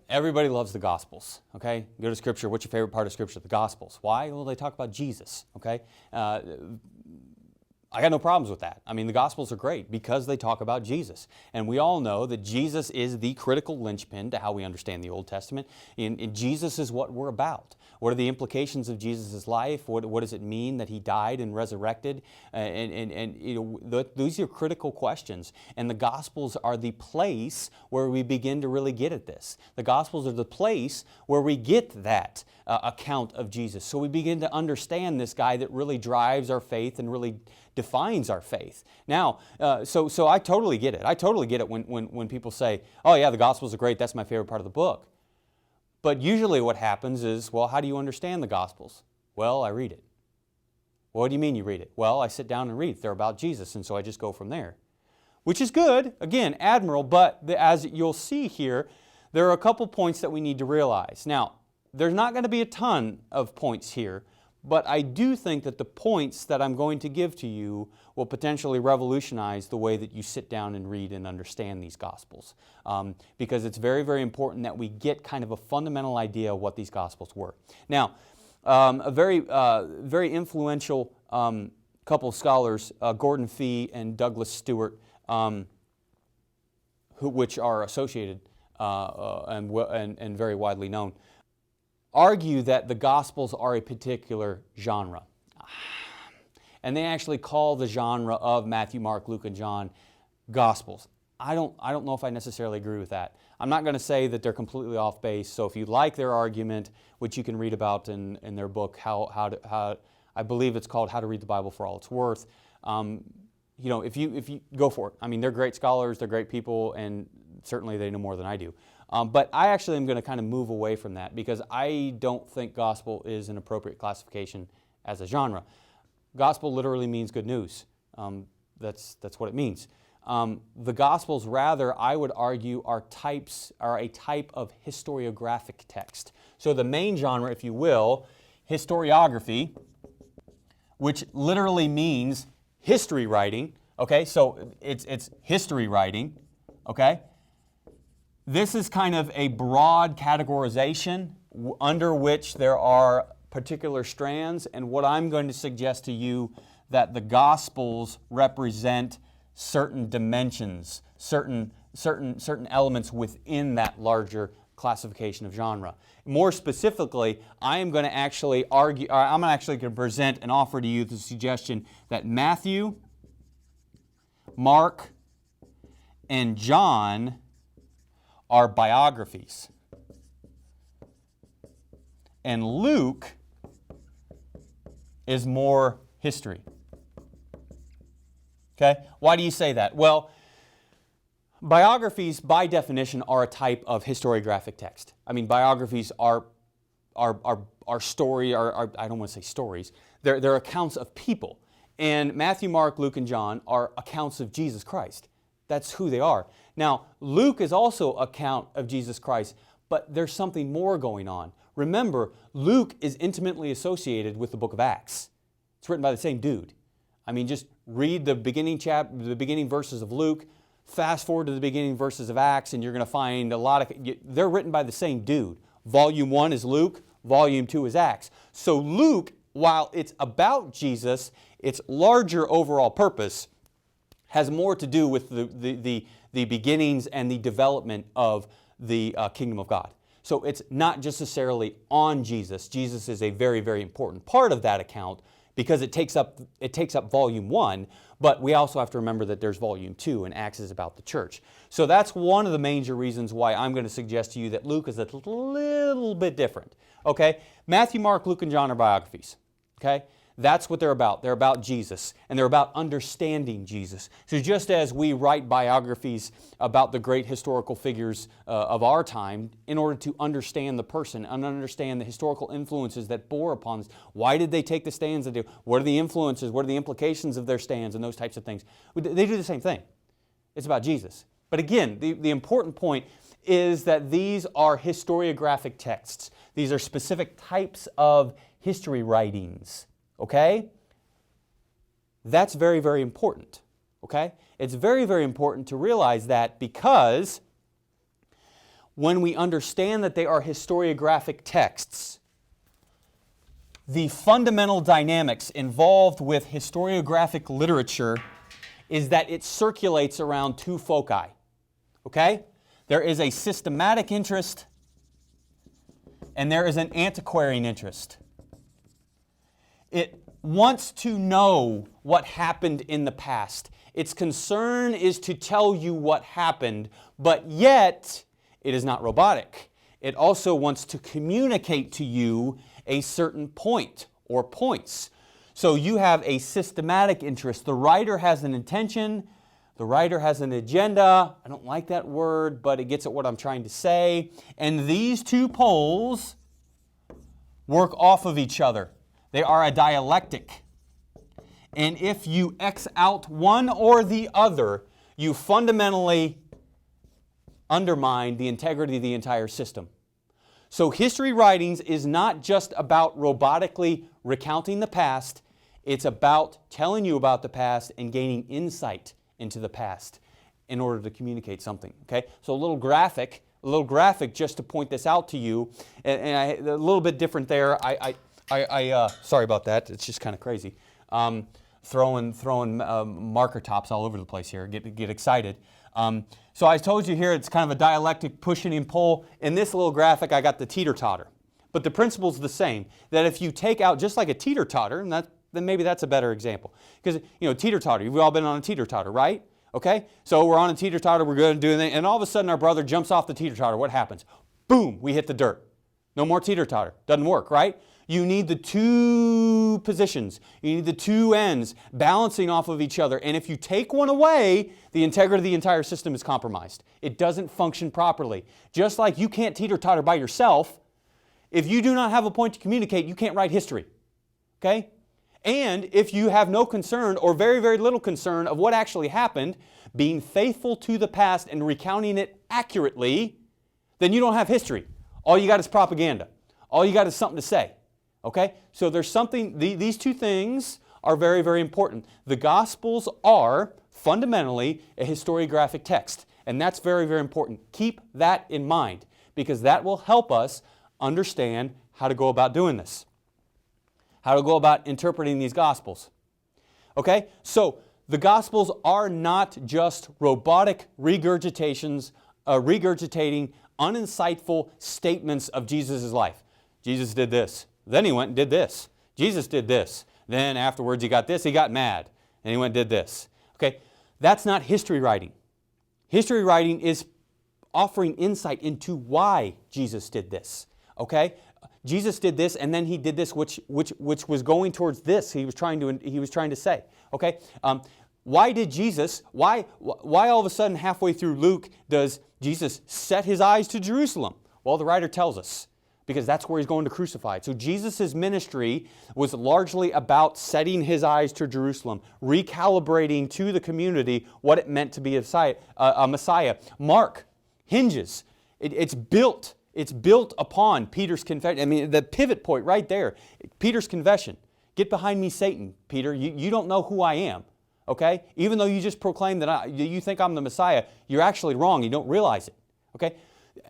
Everybody loves the Gospels, okay? Go to Scripture. What's your favorite part of Scripture? The Gospels. Why? Well, they talk about Jesus, okay? I got no problems with that. I mean, the Gospels are great because they talk about Jesus. And we all know that Jesus is the critical linchpin to how we understand the Old Testament. And Jesus is what we're about. What are the implications of Jesus' life? What does it mean that He died and resurrected? These are critical questions. And the Gospels are the place where we begin to really get at this. The Gospels are the place where we get that account of Jesus. So we begin to understand this guy that really drives our faith and really defines our faith. Now, so I totally get it. I totally get it when people say, oh yeah, the Gospels are great, that's my favorite part of the book. But usually what happens is, well, how do you understand the Gospels? Well, I read it. Well, what do you mean you read it? Well, I sit down and read it. They're about Jesus, and so I just go from there. Which is good, again, admirable, but as you'll see here, there are a couple points that we need to realize. Now, there's not going to be a ton of points here, but I do think that the points that I'm going to give to you will potentially revolutionize the way that you sit down and read and understand these Gospels. Because it's very, very important that we get kind of a fundamental idea of what these Gospels were. Now, a very influential couple of scholars, Gordon Fee and Douglas Stewart, which are associated and very widely known, argue that the Gospels are a particular genre. And they actually call the genre of Matthew, Mark, Luke, and John Gospels. I don't know if I necessarily agree with that. I'm not going to say that they're completely off base, so if you like their argument, which you can read about in their book, how I believe it's called How to Read the Bible for All It's Worth, if you go for it. I mean, they're great scholars, they're great people, and certainly they know more than I do. But I actually am going to kind of move away from that because I don't think gospel is an appropriate classification as a genre. Gospel literally means good news. That's what it means. The Gospels, rather, I would argue, are a type of historiographic text. So the main genre, if you will, historiography, which literally means history writing. Okay, so it's history writing. Okay. This is kind of a broad categorization under which there are particular strands, and what I'm going to suggest to you that the Gospels represent certain dimensions, certain elements within that larger classification of genre. More specifically, I'm going to actually present and offer to you the suggestion that Matthew, Mark, and John are biographies. And Luke is more history. Okay? Why do you say that? Well, biographies, by definition, are a type of historiographic text. I mean, biographies are story, I don't want to say stories, they're accounts of people. And Matthew, Mark, Luke, and John are accounts of Jesus Christ. That's who they are. Now, Luke is also an account of Jesus Christ, but there's something more going on. Remember, Luke is intimately associated with the book of Acts. It's written by the same dude. I mean, just read the beginning verses of Luke, fast forward to the beginning verses of Acts, and you're going to find they're written by the same dude. Volume 1 is Luke, Volume 2 is Acts. So Luke, while it's about Jesus, its larger overall purpose has more to do with the beginnings and the development of the kingdom of God. So it's not just necessarily on Jesus. Jesus is a very, very important part of that account because it takes up volume 1, but we also have to remember that there's volume 2, and Acts is about the church. So that's one of the major reasons why I'm going to suggest to you that Luke is a little bit different. Okay? Matthew, Mark, Luke, and John are biographies. Okay? That's what they're about. They're about Jesus, and they're about understanding Jesus. So just as we write biographies about the great historical figures of our time in order to understand the person and understand the historical influences that bore upon us, why did they take the stands they do? What are the influences? What are the implications of their stands and those types of things? They do the same thing. It's about Jesus. But again, the important point is that these are historiographic texts. These are specific types of history writings. Okay? That's very, very important. Okay? It's very, very important to realize that because when we understand that they are historiographic texts, the fundamental dynamics involved with historiographic literature is that it circulates around two foci. Okay? There is a systematic interest and there is an antiquarian interest. It wants to know what happened in the past. Its concern is to tell you what happened, but yet it is not robotic. It also wants to communicate to you a certain point or points. So you have a systematic interest. The writer has an intention. The writer has an agenda. I don't like that word, but it gets at what I'm trying to say. And these two poles work off of each other. They are a dialectic. And if you X out one or the other, you fundamentally undermine the integrity of the entire system. So history writings is not just about robotically recounting the past. It's about telling you about the past and gaining insight into the past in order to communicate something. Okay? So a little graphic just to point this out to you. And a little bit different there. Sorry about that. It's just kind of crazy. Throwing marker tops all over the place here. Get excited. So I told you here it's kind of a dialectic pushing and pull. In this little graphic, I got the teeter-totter. But the principle's the same. That if you take out, just like a teeter-totter, and then maybe that's a better example. Because, teeter-totter, you've all been on a teeter-totter, right? Okay? So we're on a teeter-totter, we're going to do anything, and all of a sudden our brother jumps off the teeter-totter. What happens? Boom, we hit the dirt. No more teeter-totter. Doesn't work, right? You need the two positions. You need the two ends balancing off of each other. And if you take one away, the integrity of the entire system is compromised. It doesn't function properly. Just like you can't teeter-totter by yourself, if you do not have a point to communicate, you can't write history. Okay? And if you have no concern or very, very little concern of what actually happened, being faithful to the past and recounting it accurately, then you don't have history. All you got is propaganda. All you got is something to say. Okay? So there's something, these two things are very, very important. The Gospels are fundamentally a historiographic text. And that's very, very important. Keep that in mind because that will help us understand how to go about doing this. How to go about interpreting these Gospels. Okay? So the Gospels are not just robotic regurgitating uninsightful statements of Jesus' life. Jesus did this. Then he went and did this. Jesus did this. Then afterwards he got this, he got mad. And he went and did this. Okay? That's not history writing. History writing is offering insight into why Jesus did this. Okay? Jesus did this and then he did this which was going towards this he was trying to say. Okay? Why did Jesus, why all of a sudden halfway through Luke does Jesus set his eyes to Jerusalem? Well, the writer tells us. Because that's where he's going to crucify it. So Jesus' ministry was largely about setting his eyes to Jerusalem, recalibrating to the community what it meant to be a Messiah. Mark hinges. It's built upon Peter's confession. I mean, the pivot point right there, Peter's confession. Get behind me, Satan, Peter. You don't know who I am. Okay? Even though you just proclaim that you think I'm the Messiah, you're actually wrong. You don't realize it. Okay?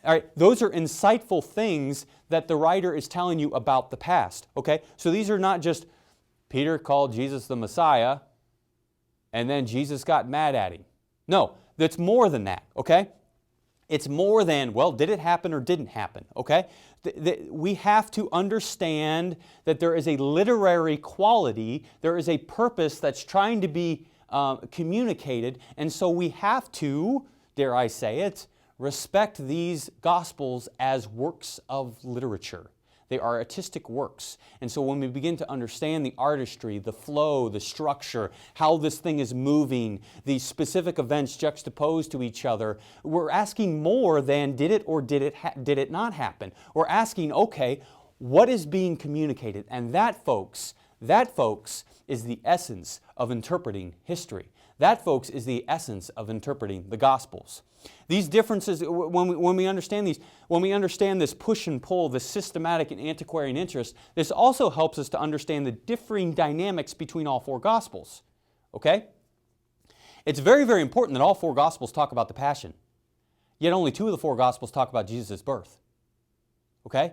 All right, those are insightful things that the writer is telling you about the past. Okay, so these are not just Peter called Jesus the Messiah and then Jesus got mad at him. No, that's more than that. Okay, it's more than, well, did it happen or didn't happen? Okay, we have to understand that there is a literary quality, there is a purpose that's trying to be communicated, and so we have to, dare I say it, respect these Gospels as works of literature. They are artistic works. And so when we begin to understand the artistry, the flow, the structure, how this thing is moving, the specific events juxtaposed to each other, we're asking more than did it or did it not happen? We're asking, okay, what is being communicated? And that, folks, is the essence of interpreting history. That, folks, is the essence of interpreting the Gospels. These differences, when we understand these, when we understand this push and pull, this systematic and antiquarian interest, this also helps us to understand the differing dynamics between all four Gospels. Okay? It's very, very important that all four Gospels talk about the Passion. Yet only 2 of the 4 Gospels talk about Jesus' birth. Okay?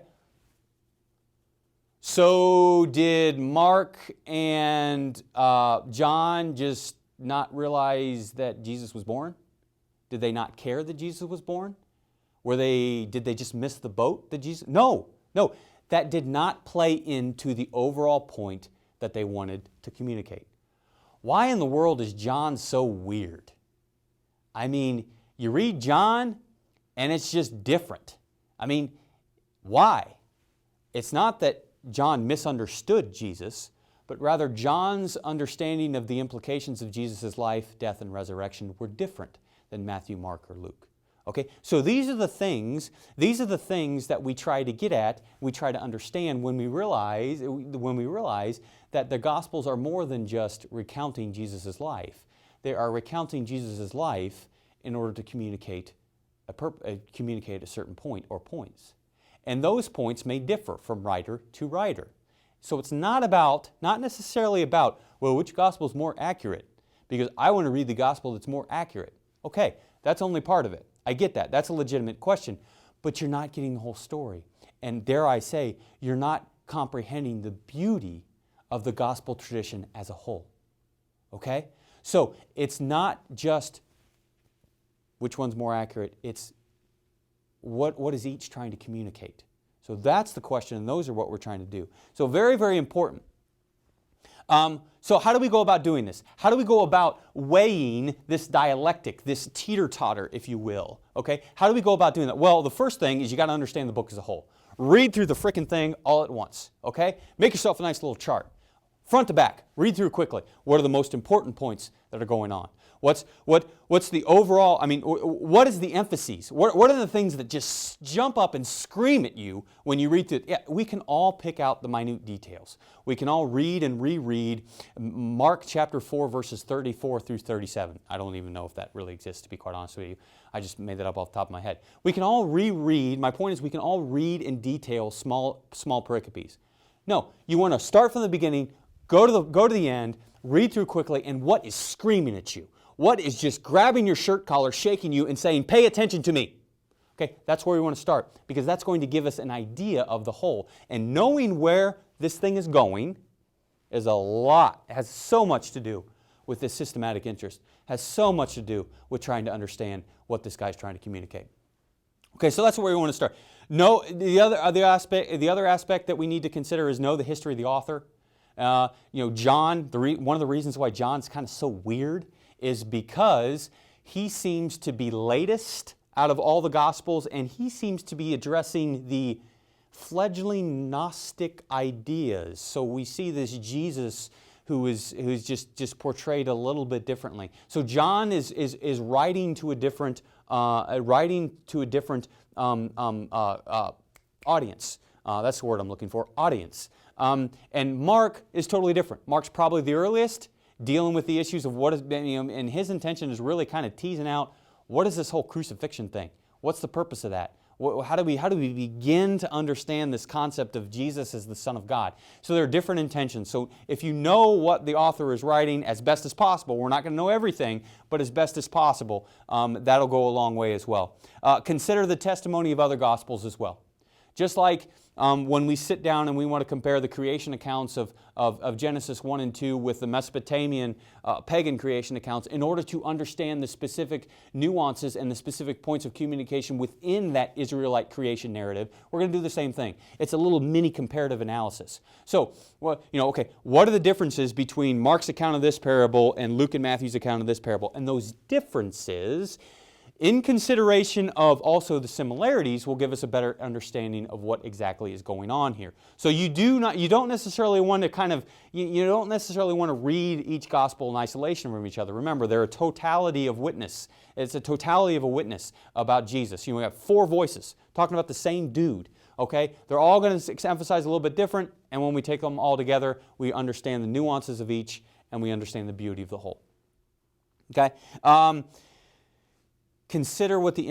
So did Mark and John just not realize that Jesus was born? Did they not care that Jesus was born? Did they just miss the boat that Jesus? No. That did not play into the overall point that they wanted to communicate. Why in the world is John so weird? I mean, you read John and it's just different. I mean, why? It's not that John misunderstood Jesus, but rather John's understanding of the implications of Jesus' life, death, and resurrection were different than Matthew, Mark, or Luke. Okay, so these are the things that we try to get at, we try to understand when we realize that the Gospels are more than just recounting Jesus' life. They are recounting Jesus' life in order to communicate a certain point or points. And those points may differ from writer to writer. So it's not necessarily about, well, which Gospel is more accurate? Because I want to read the Gospel that's more accurate. Okay, that's only part of it. I get that. That's a legitimate question. But you're not getting the whole story. And dare I say, you're not comprehending the beauty of the gospel tradition as a whole. Okay? So it's not just which one's more accurate. It's what is each trying to communicate. So that's the question, and those are what we're trying to do. So very, very important. So how do we go about doing this? How do we go about weighing this dialectic, this teeter-totter, if you will? Okay? How do we go about doing that? Well, the first thing is you got to understand the book as a whole. Read through the frickin' thing all at once. Okay? Make yourself a nice little chart. Front to back. Read through quickly. What are the most important points that are going on? What's the overall, what is the emphases? What are the things that just jump up and scream at you when you read through it? Yeah, we can all pick out the minute details. We can all read and reread Mark chapter 4, verses 34 through 37. I don't even know if that really exists, to be quite honest with you. I just made that up off the top of my head. We can all reread. My point is we can all read in detail small pericopes. No, you want to start from the beginning, go to the end, read through quickly, and what is screaming at you? What is just grabbing your shirt collar, shaking you, and saying, pay attention to me? Okay, that's where we want to start, because that's going to give us an idea of the whole. And knowing where this thing is going is a lot. It has so much to do with this systematic interest. It has so much to do with trying to understand what this guy's trying to communicate. Okay, so that's where we want to start. The other aspect that we need to consider is know the history of the author. John, one of the reasons why John's kind of so weird is because he seems to be latest out of all the Gospels, and he seems to be addressing the fledgling Gnostic ideas. So we see this Jesus who's just portrayed a little bit differently. So John is writing to a different audience. That's the word I'm looking for, audience. And Mark is totally different. Mark's probably the earliest, dealing with the issues of what has been, and his intention is really kind of teasing out, what is this whole crucifixion thing? What's the purpose of that? How do we begin to understand this concept of Jesus as the Son of God? So there are different intentions. So if you know what the author is writing as best as possible, we're not going to know everything, but as best as possible, that'll go a long way as well. Consider the testimony of other Gospels as well. Just like when we sit down and we want to compare the creation accounts of Genesis 1 and 2 with the Mesopotamian pagan creation accounts in order to understand the specific nuances and the specific points of communication within that Israelite creation narrative, we're going to do the same thing. It's a little mini comparative analysis. So, what are the differences between Mark's account of this parable and Luke and Matthew's account of this parable? And those differences, in consideration of also the similarities, will give us a better understanding of what exactly is going on here. So you don't necessarily want to read each gospel in isolation from each other. Remember, they're a totality of witness. It's a totality of a witness about Jesus. We have 4 voices talking about the same dude. Okay, they're all going to emphasize a little bit different, and when we take them all together, we understand the nuances of each, and we understand the beauty of the whole. Okay. Consider what the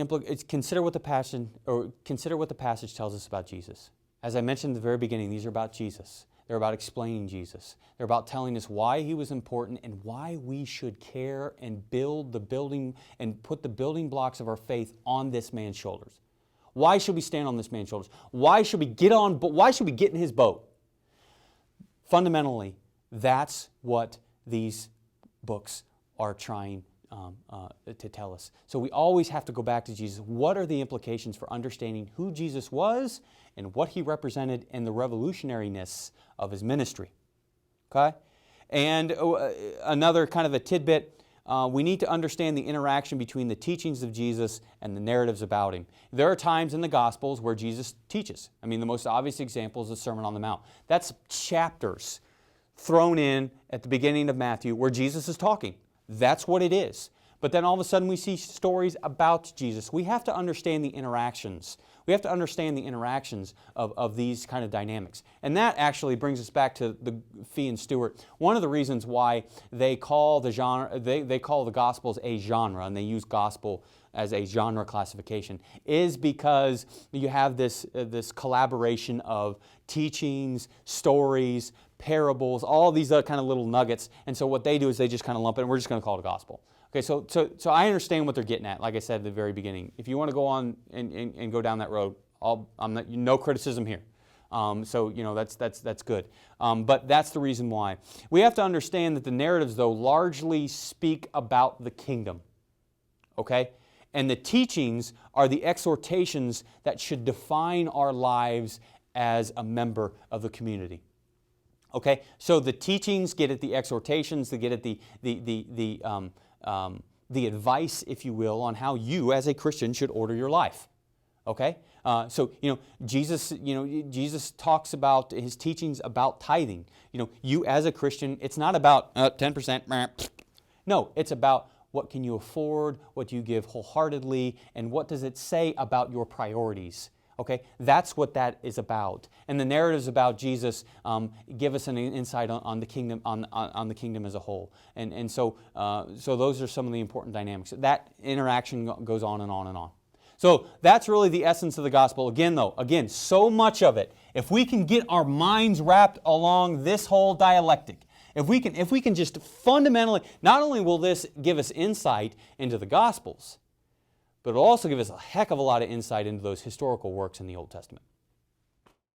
passage tells us about Jesus. As I mentioned at the very beginning, these are about Jesus. They're about explaining Jesus. They're about telling us why He was important and why we should care and build the building and put the building blocks of our faith on this man's shoulders. Why should we stand on this man's shoulders? Why should we get in His boat? Fundamentally, that's what these books are trying to tell us. So we always have to go back to Jesus. What are the implications for understanding who Jesus was and what He represented and the revolutionariness of His ministry? Okay? And another kind of a tidbit, we need to understand the interaction between the teachings of Jesus and the narratives about Him. There are times in the Gospels where Jesus teaches. I mean, the most obvious example is the Sermon on the Mount. That's chapters thrown in at the beginning of Matthew where Jesus is talking. That's what it is. But then all of a sudden we see stories about Jesus. We have to understand the interactions. We have to understand the interactions of these kind of dynamics. And that actually brings us back to the Fee and Stewart. One of the reasons why they call the genre, they call the Gospels a genre, and they use gospel as a genre classification, is because you have this collaboration of teachings, stories, parables, all these kind of little nuggets. And so what they do is they just kind of lump it, and we're just going to call it a gospel. Okay, so I understand what they're getting at, like I said at the very beginning. If you want to go on and go down that road, no criticism here. So, that's good. But that's the reason why. We have to understand that the narratives, though, largely speak about the kingdom. Okay? And the teachings are the exhortations that should define our lives as a member of the community. Okay? So the teachings get at the exhortations, they get at the advice, if you will, on how you as a Christian should order your life. Okay? Jesus talks about His teachings about tithing. You as a Christian, it's not about 10%. No, it's about what can you afford, what do you give wholeheartedly, and what does it say about your priorities. Okay, that's what that is about. And the narratives about Jesus give us an insight on the kingdom, on the kingdom as a whole. And so those are some of the important dynamics. That interaction goes on and on and on. So that's really the essence of the gospel. Again, so much of it. If we can get our minds wrapped along this whole dialectic, if we can just fundamentally, not only will this give us insight into the Gospels, but it'll also give us a heck of a lot of insight into those historical works in the Old Testament.